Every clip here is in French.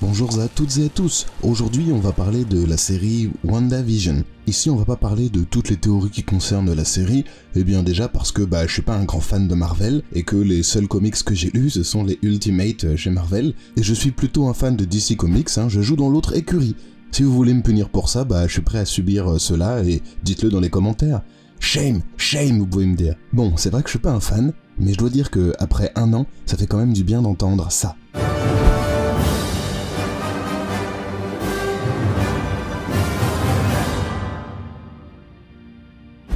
Bonjour à toutes et à tous. Aujourd'hui, on va parler de la série WandaVision. Ici, on va pas parler de toutes les théories qui concernent la série, et bien déjà parce que je suis pas un grand fan de Marvel, et que les seuls comics que j'ai lus, ce sont les Ultimate chez Marvel, et je suis plutôt un fan de DC Comics, je joue dans l'autre écurie. Si vous voulez me punir pour ça, je suis prêt à subir cela, et dites-le dans les commentaires. Shame, shame, vous pouvez me dire. Bon, c'est vrai que je suis pas un fan, mais je dois dire que après un an, ça fait quand même du bien d'entendre ça.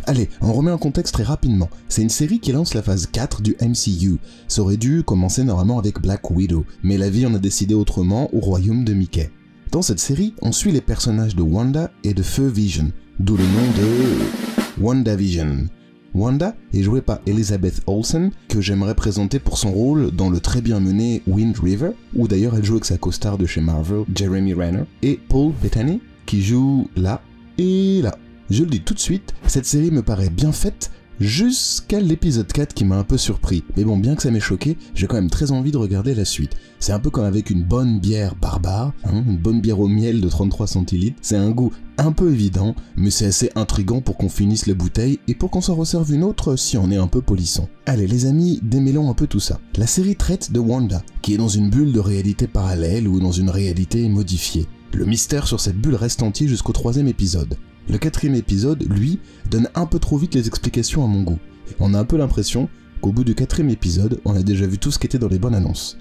Allez, on remet en contexte très rapidement. C'est une série qui lance la phase 4 du MCU. Ça aurait dû commencer normalement avec Black Widow, mais la vie en a décidé autrement au royaume de Mickey. Dans cette série, on suit les personnages de Wanda et de Feu Vision, d'où le nom de WandaVision. Wanda est jouée par Elizabeth Olsen, que j'aimerais présenter pour son rôle dans le très bien mené Wind River, où d'ailleurs elle joue avec sa co-star de chez Marvel, Jeremy Renner, et Paul Bettany, qui joue là et là. Je le dis tout de suite, cette série me paraît bien faite jusqu'à l'épisode 4 qui m'a un peu surpris. Mais bon, bien que ça m'ait choqué, j'ai quand même très envie de regarder la suite. C'est un peu comme avec une bonne bière barbare, une bonne bière au miel de 33 centilitres. C'est un goût un peu évident, mais c'est assez intriguant pour qu'on finisse la bouteille et pour qu'on s'en resserve une autre si on est un peu polisson. Allez les amis, démêlons un peu tout ça. La série traite de Wanda, qui est dans une bulle de réalité parallèle ou dans une réalité modifiée. Le mystère sur cette bulle reste entier jusqu'au 3e épisode. Le 4e épisode, lui, donne un peu trop vite les explications à mon goût. On a un peu l'impression qu'au bout du 4e épisode, on a déjà vu tout ce qui était dans les bonnes annonces.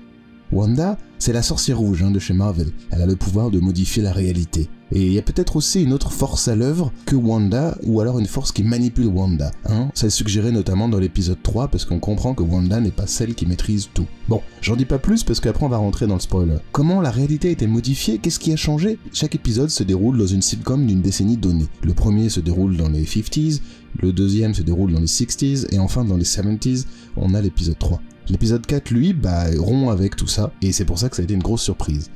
Wanda, c'est la sorcière rouge de chez Marvel. Elle a le pouvoir de modifier la réalité. Et il y a peut-être aussi une autre force à l'œuvre que Wanda, ou alors une force qui manipule Wanda. Ça est suggéré notamment dans l'épisode 3, parce qu'on comprend que Wanda n'est pas celle qui maîtrise tout. Bon, j'en dis pas plus parce qu'après on va rentrer dans le spoiler. Comment la réalité a été modifiée? Qu'est-ce qui a changé? Chaque épisode se déroule dans une sitcom d'une décennie donnée. Le premier se déroule dans les 50s, le deuxième se déroule dans les 60s, et enfin dans les 70s, on a l'épisode 3. L'épisode 4, lui, rompt avec tout ça, et c'est pour ça que ça a été une grosse surprise.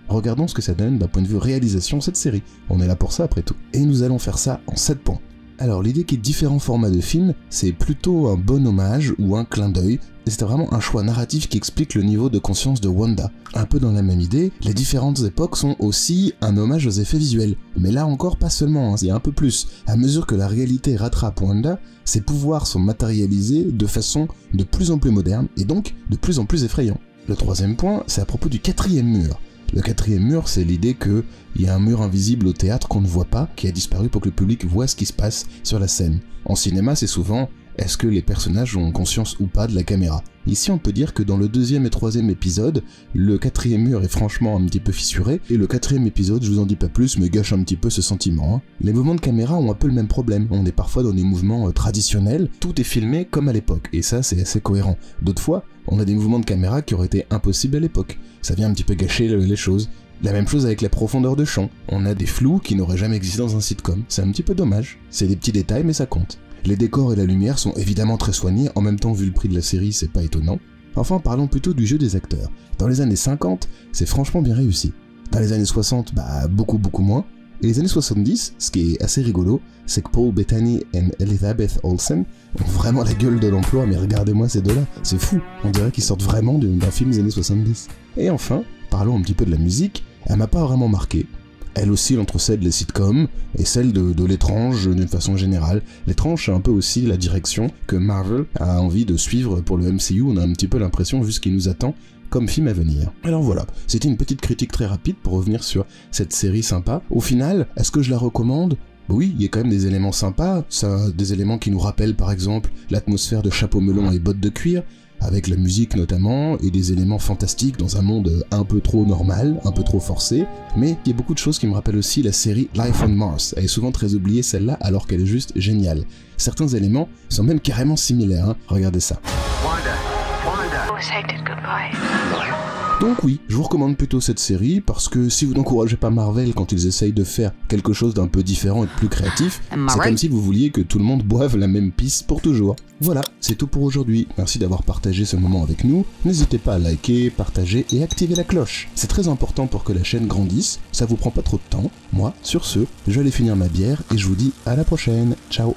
Regardons ce que ça donne d'un point de vue réalisation cette série. On est là pour ça après tout. Et nous allons faire ça en 7 points. Alors l'idée qu'il y ait différents formats de films, c'est plutôt un bon hommage ou un clin d'œil, et c'est vraiment un choix narratif qui explique le niveau de conscience de Wanda. Un peu dans la même idée, les différentes époques sont aussi un hommage aux effets visuels. Mais là encore pas seulement, il y a un peu plus. À mesure que la réalité rattrape Wanda, ses pouvoirs sont matérialisés de façon de plus en plus moderne, et donc de plus en plus effrayant. Le 3e point, c'est à propos du 4e mur. Le 4e mur, c'est l'idée qu'il y a un mur invisible au théâtre qu'on ne voit pas, qui a disparu pour que le public voit ce qui se passe sur la scène. En cinéma, c'est souvent est-ce que les personnages ont conscience ou pas de la caméra. Ici, on peut dire que dans le 2e et 3e épisode, le 4e mur est franchement un petit peu fissuré, et le 4e épisode, je vous en dis pas plus, mais gâche un petit peu ce sentiment. Les mouvements de caméra ont un peu le même problème. On est parfois dans des mouvements traditionnels, tout est filmé comme à l'époque, et ça, c'est assez cohérent. D'autres fois, on a des mouvements de caméra qui auraient été impossibles à l'époque. Ça vient un petit peu gâcher les choses. La même chose avec la profondeur de champ. On a des flous qui n'auraient jamais existé dans un sitcom. C'est un petit peu dommage. C'est des petits détails, mais ça compte. Les décors et la lumière sont évidemment très soignés, en même temps vu le prix de la série, c'est pas étonnant. Enfin, parlons plutôt du jeu des acteurs. Dans les années 50, c'est franchement bien réussi. Dans les années 60, beaucoup moins. Et les années 70, ce qui est assez rigolo, c'est que Paul Bettany et Elizabeth Olsen ont vraiment la gueule de l'emploi, mais regardez-moi ces deux-là, c'est fou, on dirait qu'ils sortent vraiment d'un film des années 70. Et enfin, parlons un petit peu de la musique, elle m'a pas vraiment marqué. Elle oscille entre celle des sitcoms et celle de l'étrange d'une façon générale. L'étrange, c'est un peu aussi la direction que Marvel a envie de suivre pour le MCU, on a un petit peu l'impression vu ce qui nous attend comme film à venir. Alors voilà, c'était une petite critique très rapide pour revenir sur cette série sympa. Au final, est-ce que je la recommande ? Oui, il y a quand même des éléments sympas, des éléments qui nous rappellent par exemple l'atmosphère de chapeau melon et bottes de cuir, avec la musique notamment, et des éléments fantastiques dans un monde un peu trop normal, un peu trop forcé, mais il y a beaucoup de choses qui me rappellent aussi la série Life on Mars. Elle est souvent très oubliée celle-là, alors qu'elle est juste géniale. Certains éléments sont même carrément similaires, regardez ça. Donc oui, je vous recommande plutôt cette série, parce que si vous n'encouragez pas Marvel quand ils essayent de faire quelque chose d'un peu différent et de plus créatif, c'est comme si vous vouliez que tout le monde boive la même pisse pour toujours. Voilà, c'est tout pour aujourd'hui. Merci d'avoir partagé ce moment avec nous. N'hésitez pas à liker, partager et activer la cloche. C'est très important pour que la chaîne grandisse, ça vous prend pas trop de temps. Moi, sur ce, je vais aller finir ma bière et je vous dis à la prochaine. Ciao.